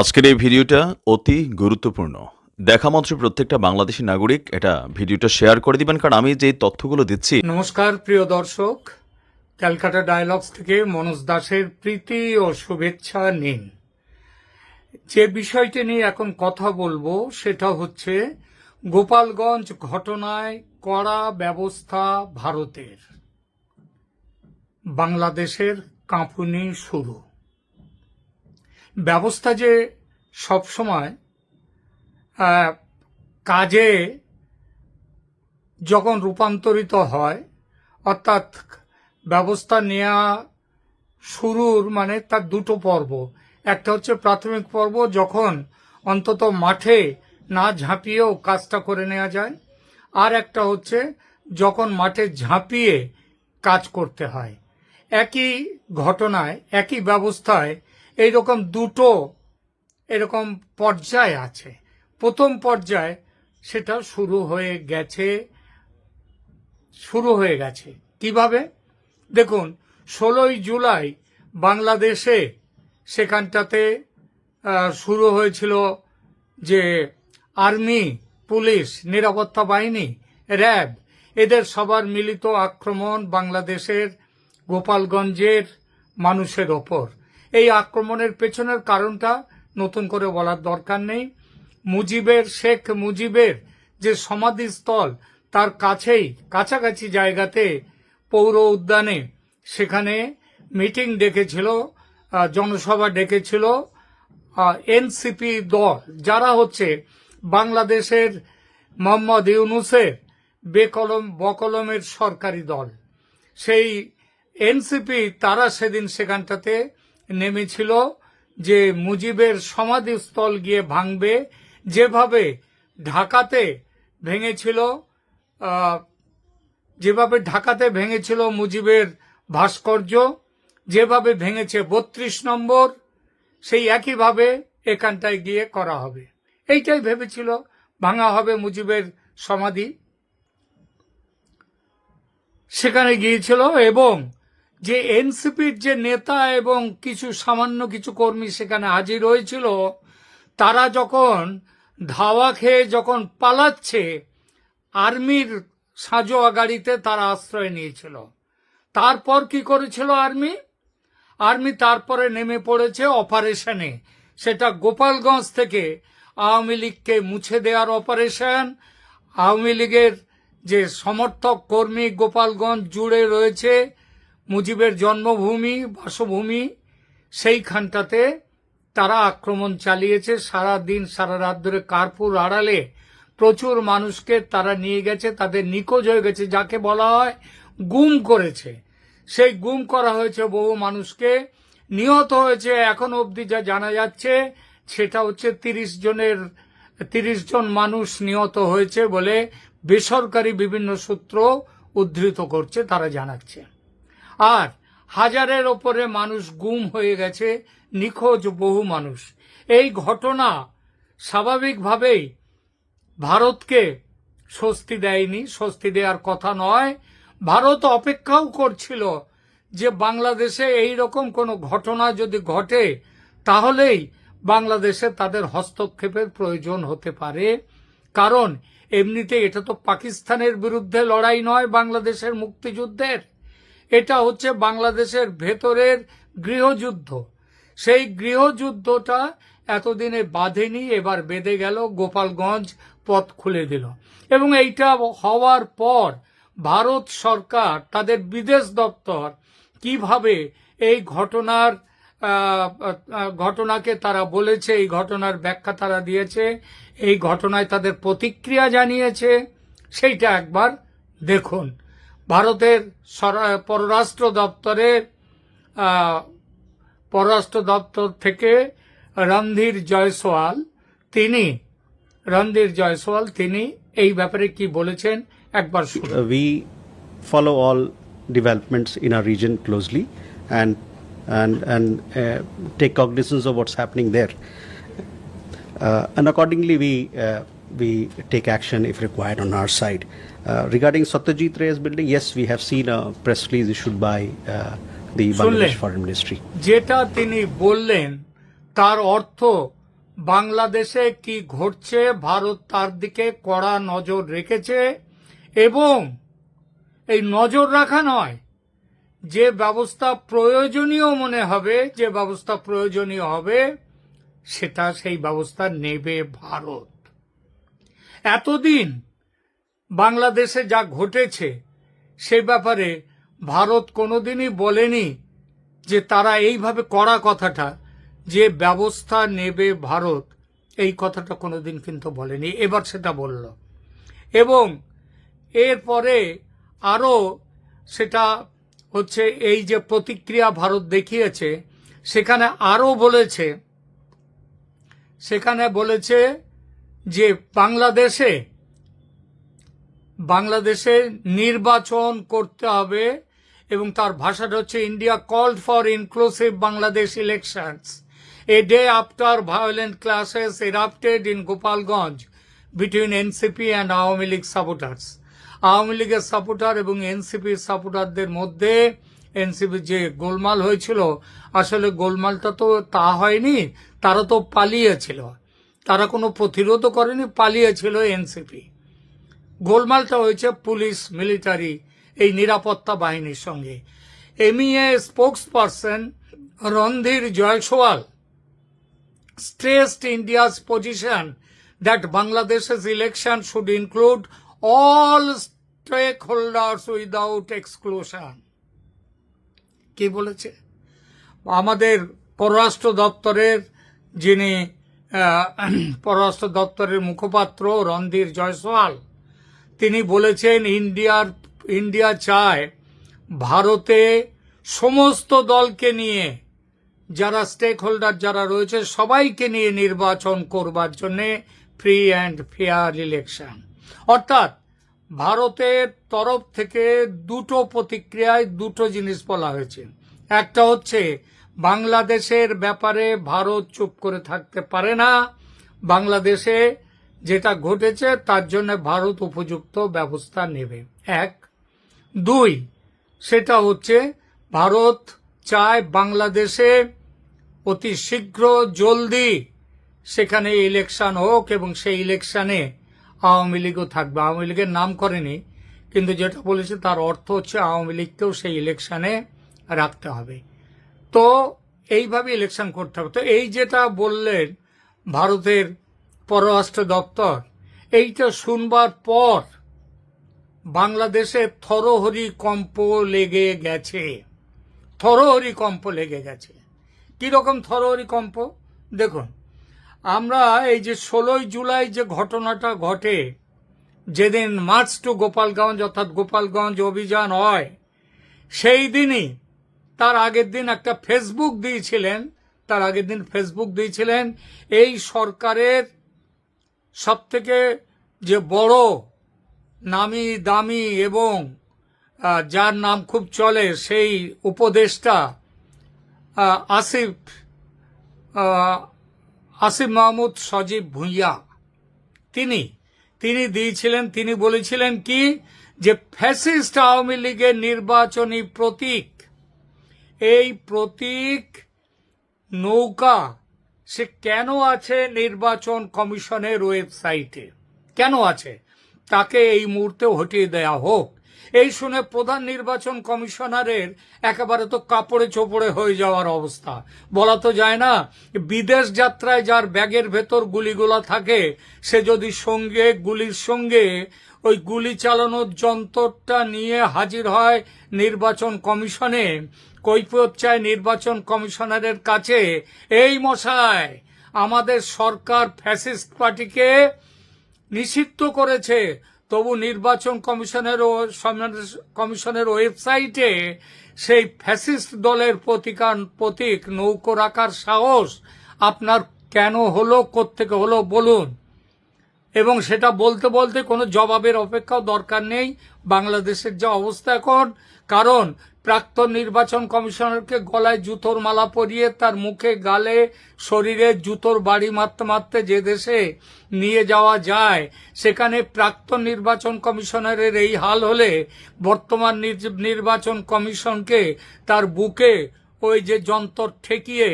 আজকের এই ভিডিওটা অতি গুরুত্বপূর্ণ। দেখা মাত্র প্রত্যেকটা বাংলাদেশী নাগরিক এটা ভিডিওটা শেয়ার করে দিবেন, কারণ আমি যে তথ্যগুলো দিচ্ছি। নমস্কার প্রিয় দর্শক, ক্যালকাটা ডায়ালগস থেকে মনোজ দাসের প্রীতি ও শুভেচ্ছা নিন। যে বিষয়টি নিয়ে এখন কথা বলবো সেটা হচ্ছে গোপালগঞ্জ ঘটনায় কড়া ব্যবস্থা ভারতের, বাংলাদেশের কাঁপুনি শুরু। ব্যবস্থা যে সবসময় কাজে যখন রূপান্তরিত হয়, অর্থাৎ ব্যবস্থা নেওয়া শুরুর মানে তার দুটো পর্ব। একটা হচ্ছে প্রাথমিক পর্ব, যখন অন্তত মাঠে না ঝাঁপিয়েও কাজটা করে নেওয়া যায়, আর একটা হচ্ছে যখন মাঠে ঝাঁপিয়ে কাজ করতে হয়। একই ঘটনায় একই ব্যবস্থায় এইরকম দুটো এরকম পর্যায় আছে। প্রথম পর্যায় সেটা শুরু হয়ে গেছে কিভাবে দেখুন। 16ই জুলাই বাংলাদেশে সেখানটাতে শুরু হয়েছিল যে আর্মি, পুলিশ, নিরাপত্তা বাহিনী, র্যাব, এদের সবার মিলিত আক্রমণ বাংলাদেশের গোপালগঞ্জের মানুষের ওপর। এই আক্রমণের পেছনের কারণটা নতুন করে বলার দরকার নেই। শেখ মুজিবের যে সমাধিস্থল, তার কাছাকাছি জায়গাতে পৌর উদ্যানে সেখানে মিটিং ডেকেছিল, জনসভা ডেকেছিল এনসিপি দল, যারা হচ্ছে বাংলাদেশের মোহাম্মদ ইউনূসের বকলমের সরকারি দল। সেই এনসিপি তারা সেদিন সেখানটাতে নেমেছিল যে মুজিবের সমাধিস্থল গিয়ে ভাঙবে। যেভাবে ঢাকাতে ভেঙেছিল মুজিবের ভাস্কর্য, যেভাবে ভেঙেছে 32 নম্বর, সেই একইভাবে এখানটায় গিয়ে করা হবে। এইটাই ভেবেছিল, ভাঙা হবে মুজিবের সমাধি। সেখানে গিয়েছিল এবং যে এনসিপির যে নেতা এবং সামান্য কিছু কর্মী সেখানে হাজির হয়েছিল, তারা যখন ধাওয়া খেয়ে যখন পালাচ্ছে, আর্মির সাঁজোয়া গাড়িতে তারা আশ্রয় নিয়েছিল। তারপর কি করেছিল আর্মি তারপরে নেমে পড়েছে অপারেশনে। সেটা গোপালগঞ্জ থেকে আওয়ামী লীগকে মুছে দেওয়ার অপারেশন। আওয়ামী লীগের যে সমর্থক কর্মী গোপালগঞ্জ জুড়ে রয়েছে, মুজিবের জন্মভূমি, বাসভূমি, সেইখানটাতে তারা আক্রমণ চালিয়েছে। সারা দিন সারা রাত ধরে কার্পুর আড়ালে প্রচুর মানুষকে তারা নিয়ে গেছে, তাদের নিখোঁজ হয়ে গেছে, যাকে বলা হয় গুম করেছে। সেই গুম করা হয়েছে, বহু মানুষকে নিহত হয়েছে। এখনো অবধি যা জানা যাচ্ছে সেটা হচ্ছে 30 জন মানুষ নিহত হয়েছে বলে বেসরকারি বিভিন্ন সূত্র উদ্ধৃত করছে, তারা জানাচ্ছে। আর হাজারের ওপরে মানুষ গুম হয়ে গেছে, নিখোঁজ বহু মানুষ। এই ঘটনা স্বাভাবিকভাবেই ভারতকে স্বস্তি দেয়নি, স্বস্তি দেওয়ার কথা নয়। ভারত অপেক্ষাও করছিল যে বাংলাদেশে এই রকম কোনো ঘটনা যদি ঘটে তাহলেই বাংলাদেশে তাদের হস্তক্ষেপের প্রয়োজন হতে পারে। কারণ এমনিতে এটা তো পাকিস্তানের বিরুদ্ধে লড়াই নয়, বাংলাদেশের মুক্তিযুদ্ধের, এটা হচ্ছে বাংলাদেশের ভেতরের গৃহযুদ্ধ। সেই গৃহযুদ্ধটা এতদিনে বাঁধেনি, এবার বেঁধে গেল। গোপালগঞ্জ পথ খুলে দিল। এবং এইটা হওয়ার পর ভারত সরকার তাদের বিদেশ দপ্তর কিভাবে এই ঘটনাকে তারা বলেছে, এই ঘটনার ব্যাখ্যা তারা দিয়েছে, এই ঘটনায় তাদের প্রতিক্রিয়া জানিয়েছে, সেইটা একবার দেখুন। ভারতের পররাষ্ট্র দপ্তর থেকে রণধীর জয়সওয়াল তিনি এই ব্যাপারে কি বলেছেন একবার শুনুন। We follow all developments in our region closely and take cognizance of what's happening there. And accordingly, we take action if required on our side. Regarding Satyajit Ray's building, yes, we have seen a press release issued by the Bangladesh Foreign Ministry. যেটা তিনি বললেন তার অর্থ বাংলাদেশে কি ঘটছে ভারত তার দিকে কড়া নজর রেখেছে, এবং এই নজর রাখা নয়, যে ব্যবস্থা প্রয়োজনীয় মনে হবে, যে ব্যবস্থা প্রয়োজনীয় হবে সেটা সেই ব্যবস্থা নেবে ভারত। এতদিন বাংলাদেশে যা ঘটেছে সে ব্যাপারে ভারত কোনোদিনই বলেনি যে তারা এইভাবে কড়া কথাটা, যে ব্যবস্থা নেবে ভারত, এই কথাটা কোনোদিন কিন্তু বলেনি। এবার সেটা বলল, এবং এরপরে আরও সেটা হচ্ছে এই যে প্রতিক্রিয়া ভারত দেখিয়েছে, সেখানে বলেছে যে বাংলাদেশে নির্বাচন করতে হবে, এবং তার ভাষাটা হচ্ছে India called for inclusive Bangladesh elections a day after violent clashes erupted in Gopalganj between NCP and Awami League supporters. Awami লীগের সাপোর্টার এবং এনসিপির সাপোর্টারদের মধ্যে এনসিপির যে গোলমাল হয়েছিল, আসলে গোলমালটা তো তা হয়নি, তারা তো পালিয়েছিল, তারা কোনো প্রতিরোধও করেনি, পালিয়েছিল এনসিপি। গোলমালটা হয়েছে পুলিশ, মিলিটারি, এই নিরাপত্তা বাহিনীর সঙ্গে। MEA spokesperson Randhir Jaiswal stressed India's position that Bangladesh's election should include all stakeholders without exclusion. কি বলেছে? আমাদের পররাষ্ট্র দপ্তরের যিনি পররাষ্ট্র দপ্তরের মুখপাত্র রণধীর জয়সওয়াল, তিনি বলেছেন ইন্ডিয়া চায় ভারতে সমস্ত দলকে নিয়ে, যারা স্টেক হোল্ডার যারা রয়েছে সবাইকে নিয়ে নির্বাচন করবার জন্য ফ্রি অ্যান্ড ফেয়ার ইলেকশন। অর্থাৎ ভারতের তরফ থেকে দুটো প্রতিক্রিয়ায় দুটো জিনিস বলা হয়েছে। একটা হচ্ছে বাংলাদেশের ব্যাপারে ভারত চুপ করে থাকতে পারে না, বাংলাদেশে যেটা ঘটেছে তার জন্য ভারত উপযুক্ত ব্যবস্থা নেবে, এক। দুই, সেটা হচ্ছে ভারত চায় বাংলাদেশে অতি শীঘ্র জলদি সেখানে ইলেকশন হোক, এবং সেই ইলেকশনে আওয়ামী লীগও থাকবে। আওয়ামী লীগের নাম করেনি, কিন্তু যেটা বলেছে তার অর্থ হচ্ছে আওয়ামী লীগকেও সেই ইলেকশনে রাখতে হবে। তো এইভাবে ইলেকশন করতে হবে। তো এই যেটা বললেন ভারতের পররাষ্ট্র দপ্তর, এইটা শুনবার পর বাংলাদেশে থরহরি কম্প লেগে গেছে। কিরকম থরহরি কম্প? দেখুন, আমরা এই যে 16 জুলাই যে ঘটনাটা ঘটে, যেদিন মার্চ টু গোপালগঞ্জ অর্থাৎ গোপালগঞ্জ অভিযান হয়, সেই দিনই তার আগের দিন ফেসবুক দিয়েছিলেন এই সরকারের সবথেকে যে বড় নামি দামি এবং যার নাম খুব চলে সেই উপদেষ্টা আসিফ মাহমুদ সজীব ভুঁইয়া, তিনি দিয়েছিলেন। তিনি বলেছিলেন কি, যে ফ্যাসিস্ট আওয়ামী লীগের নির্বাচনী প্রতীক, এই প্রতীক নৌকা সে কেন আছে নির্বাচন কমিশনের ওয়েবসাইটে, কেন আছে, তাকে এই মুহূর্তে হটিয়ে দেয়া হোক। এই শুনে প্রধান নির্বাচন কমিশনারের একেবারে তো কাপড়ে চোপড়ে হয়ে যাওয়ার অবস্থা। বলা তো যায় না, বিদেশ যাত্রায় যার ব্যাগের ভেতর গুলিগুলা থাকে, সে যদি গুলির সঙ্গে ওই গুলি চালানোর যন্ত্রটা নিয়ে হাজির হয় নির্বাচন কমিশনে, কৈফিয়ত চায় নির্বাচন কমিশনারের কাছে, এই মশাই আমাদের সরকার ফ্যাসিস্ট পার্টিকে নিষিদ্ধ করেছে, তবু নির্বাচন কমিশনের ওয়েবসাইটে সেই ফ্যাসিস্ট দলের প্রতীক নৌকো রাখার সাহস আপনার কেন হলো, কোত্থেকে হলো বলুন। এবং সেটা বলতে বলতে কোনো জবাবের অপেক্ষাও দরকার নেই বাংলাদেশের যা অবস্থা এখন। কারণ প্রাক্তন নির্বাচন কমিশনারকে গলায় জুতোর মালা পরিয়ে তার মুখে গালে শরীরে জুতোর বাড়ি মারতে মারতে যে দেশে নিয়ে যাওয়া যায়, সেখানে প্রাক্তন নির্বাচন কমিশনারের এই হাল হলে বর্তমান নির্বাচন কমিশনকে তার বুকে ওই যে যন্ত্র ঠেকিয়ে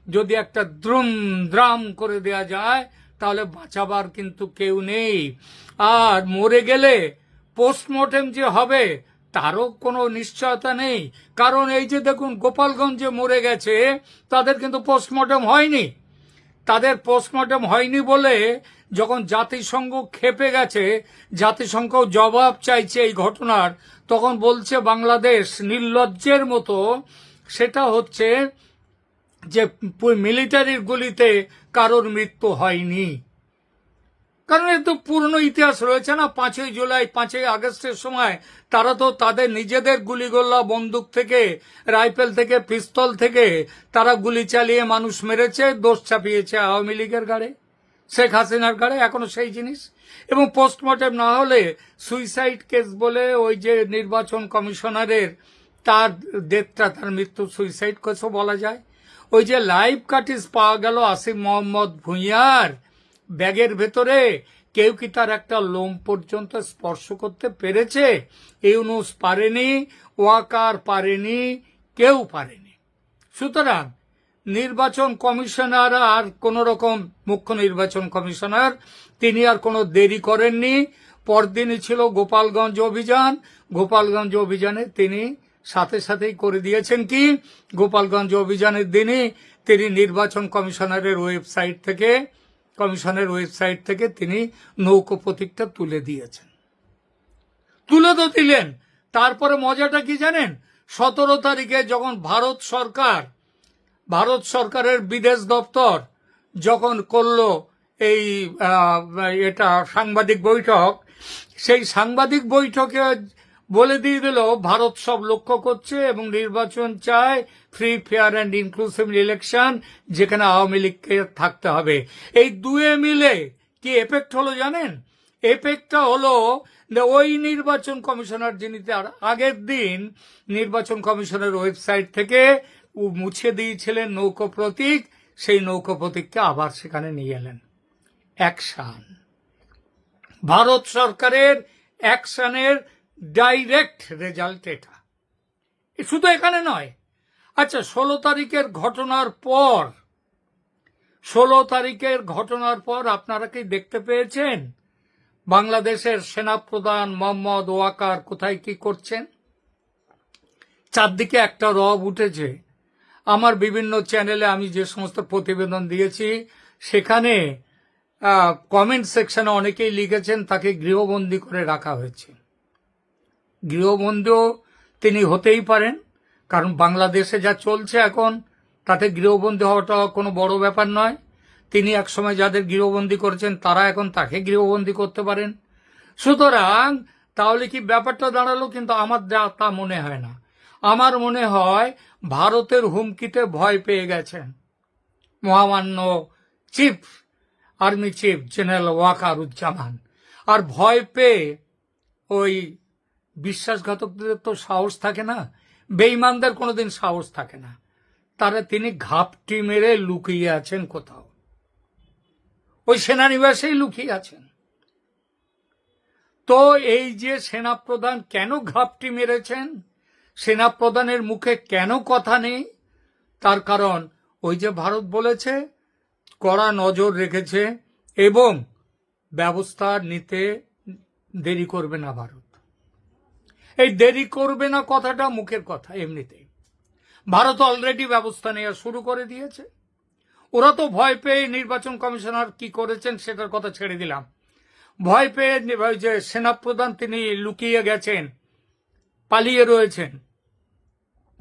যদি একটা দ্রুম দ্রাম করে দেয়া যায় তাহলে বাঁচাবার কিন্তু কেউ নেই। আর মরে গেলে পোস্টমর্টেম যে হবে তারও কোনো নিশ্চয়তা নেই। কারণ এই যে দেখুন গোপালগঞ্জে মরে গেছে, তাদের কিন্তু পোস্টমর্টেম হয়নি। তাদের পোস্টমর্টেম হয়নি বলে যখন জাতিসংঘ ক্ষেপে গেছে, জাতিসংঘ জবাব চাইছে এই ঘটনার, তখন বলছে বাংলাদেশ নির্লজ্জের মতো, সেটা হচ্ছে যে মিলিটারির গুলিতে কারোর মৃত্যু হয়নি। কারণ এর তো পুরনো ইতিহাস রয়েছে না। 5ই জুলাই 5ই আগস্টের সময় তারা তো তাদের নিজেদের গুলিগোল্লা বন্দুক থেকে, রাইফেল থেকে, পিস্তল থেকে তারা গুলি চালিয়ে মানুষ মেরেছে, দোষ চাপিয়েছে আওয়ামী লীগের ঘাড়ে, শেখ হাসিনার ঘাড়ে, এখনো সেই জিনিস। এবং পোস্টমর্টেম না হলে সুইসাইড কেস বলে ওই যে নির্বাচন কমিশনারের তার ডেথটা, তার মৃত্যু সুইসাইড কেসও বলা যায়। ওই যে লাইভ কাটিস পাওয়া গেল আসিফ মোহাম্মদ ভুঁইয়ার ব্যাগের ভেতরে, কেউ কি তার একটা লোম পর্যন্ত স্পর্শ করতে পেরেছে? ইউনূস পারেনি, ওয়াকার পারেনি, কেউ পারেনি। সুতরাং নির্বাচন কমিশনার আর কোন রকম, মুখ্য নির্বাচন কমিশনার তিনি আর কোনো দেরি করেননি। পরদিনই ছিল গোপালগঞ্জ অভিযান। গোপালগঞ্জ অভিযানে তিনি সাথে সাথেই করে দিয়েছেন কি, গোপালগঞ্জ অভিযানের দিনই তিনি নির্বাচন কমিশনারের ওয়েবসাইট থেকে তিনি নৌকো প্রতীকটা তুলে দিয়েছেন। তুলে তো দিলেন, তারপরে মজাটা কি জানেন? 17 তারিখে যখন ভারত সরকারের বিদেশ দপ্তর যখন করলো এই এটা সাংবাদিক বৈঠক, সেই সাংবাদিক বৈঠকে বলে দিয়ে দিল ভারত সব লক্ষ্য করছে এবং নির্বাচন চায়, free, fair and inclusive election, যেখানে আওয়ামী লীগকে থাকতে হবে। এই দুয়ে মিলে কি এফেক্ট হলো জানেন? এফেক্টটা হলো ওই নির্বাচন কমিশনার যিনি তার আগের দিন নির্বাচন কমিশনের ওয়েবসাইট থেকে মুছে দিয়েছিলেন নৌকো প্রতীক, সেই নৌকো প্রতীককে আবার সেখানে নিয়ে এলেন। অ্যাকশন, ভারত সরকারের অ্যাকশনের ডাইরেক্ট রেজাল্ট এটা। শুধু এখানে নয়। আচ্ছা, 16 তারিখের ঘটনার পর আপনারা কি দেখতে পেয়েছেন বাংলাদেশের সেনাপ্রধান মোহাম্মদ ওয়াকার কোথায় কি করছেন? চারদিকে একটা রব উঠেছে। আমার বিভিন্ন চ্যানেলে আমি যে সমস্ত প্রতিবেদন দিয়েছি সেখানে কমেন্ট সেকশনে অনেকেই লিখেছেন তাকে গৃহবন্দী করে রাখা হয়েছে। গৃহবন্দীও তিনি হতেই পারেন, কারণ বাংলাদেশে যা চলছে এখন তাতে গৃহবন্দী হওয়াটা কোনো বড় ব্যাপার নয়। তিনি একসময় যাদের গৃহবন্দী করেছেন তারা এখন তাকে গৃহবন্দী করতে পারেন। সুতরাং তাহলে কি ব্যাপারটা দাঁড়ালো? কিন্তু আমার তা মনে হয় না। আমার মনে হয় ভারতের হুমকিতে ভয় পেয়ে গেছেন মহামান্য আর্মি চিফ জেনারেল ওয়াকারুজ্জামান। আর ভয় পেয়ে ওই বিশ্বাসঘাতকদের তো সাহস থাকে না, বেঈমানদের কোনোদিন সাহস থাকে না, তিনি ঘাপটি মেরে লুকিয়ে আছেন কোথাও, ওই সেনানিবাসেই লুকিয়ে আছেন। তো এই যে সেনাপ্রধান কেন ঘাপটি মেরেছেন, সেনাপ্রধানের মুখে কেন কথা নেই, তার কারণ ওই যে ভারত বলেছে কড়া নজর রেখেছে এবং ব্যবস্থা নিতে দেরি করবে না ভারত। এই দেরি করবে না কথাটা মুখের কথা, এমনিতেই ভারত অলরেডি ব্যবস্থা নেওয়া শুরু করে দিয়েছে। ওরা তো ভয় পেয়ে, নির্বাচন কমিশনার কি করেছেন সেটার কথা ছেড়ে দিলাম, ভয় পেয়ে যে সেনাপ্রধান তিনি লুকিয়ে গেছেন, পালিয়ে রয়েছেন,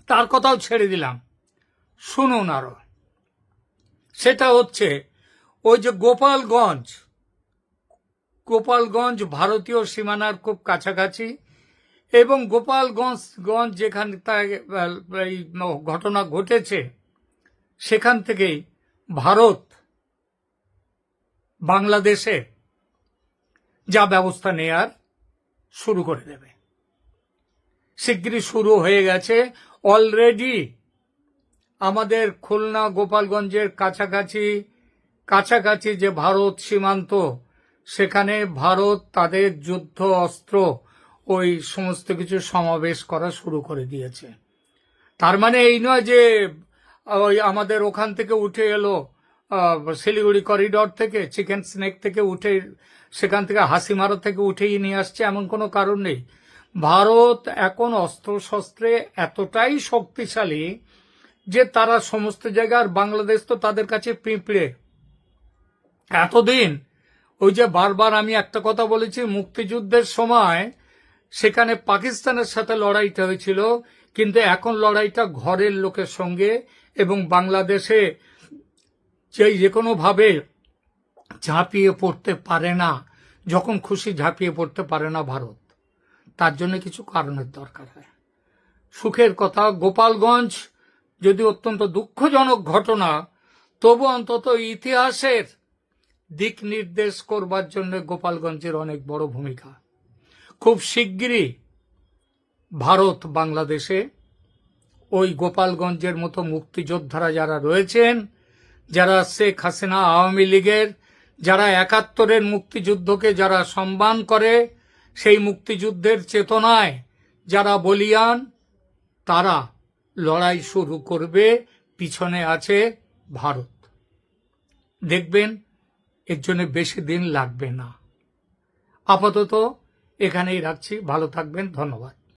তার কথাও ছেড়ে দিলাম। শুনুন আরো, সেটা হচ্ছে ওই যে গোপালগঞ্জ ভারতীয় সীমানার খুব কাছাকাছি, এবং গোপালগঞ্জ যেখানে এই ঘটনা ঘটেছে সেখান থেকেই ভারত বাংলাদেশে যা ব্যবস্থা নেয়ার শুরু করে দেবে। শিগগিরই শুরু হয়ে গেছে অলরেডি। আমাদের খুলনা গোপালগঞ্জের কাছাকাছি যে ভারত সীমান্ত, সেখানে ভারত তাদের যুদ্ধ অস্ত্র ওই সমস্ত কিছু সমাবেশ করা শুরু করে দিয়েছে। তার মানে এই নয় যে ওই আমাদের ওখান থেকে উঠে এলো শিলিগুড়ি করিডর থেকে, চিকেন স্নেক থেকে উঠে, সেখান থেকে হাসিমারা থেকে উঠেই নিয়ে আসছে, এমন কোনো কারণ নেই। ভারত এখন অস্ত্রশস্ত্রে এতটাই শক্তিশালী যে তারা সমস্ত জায়গার, বাংলাদেশ তো তাদের কাছে পিঁপড়ে। এতদিন ওই যে বারবার আমি একটা কথা বলেছি, মুক্তিযুদ্ধের সময় সেখানে পাকিস্তানের সাথে লড়াইটা হয়েছিল, কিন্তু এখন লড়াইটা ঘরের লোকের সঙ্গে, এবং বাংলাদেশে যে কোনোভাবে ঝাঁপিয়ে পড়তে পারে না, যখন খুশি ঝাঁপিয়ে পড়তে পারে না ভারত। তার জন্য কিছু কারণের দরকার হয়। সুখের কথা, গোপালগঞ্জ যদি অত্যন্ত দুঃখজনক ঘটনা, তবু অন্তত ইতিহাসের দিক নির্দেশ করবার জন্য গোপালগঞ্জের অনেক বড় ভূমিকা। খুব শিগগিরই ভারত বাংলাদেশে ওই গোপালগঞ্জের মতো মুক্তিযোদ্ধারা যারা রয়েছেন, যারা শেখ হাসিনা আওয়ামী লীগের, যারা ৭১-এর মুক্তিযুদ্ধকে যারা সম্মান করে, সেই মুক্তিযুদ্ধের চেতনায় যারা বলিয়ান, তারা লড়াই শুরু করবে। পিছনে আছে ভারত। দেখবেন এর জন্য বেশি দিন লাগবে না। আপাতত এখানেই রাখছি। ভালো থাকবেন। ধন্যবাদ।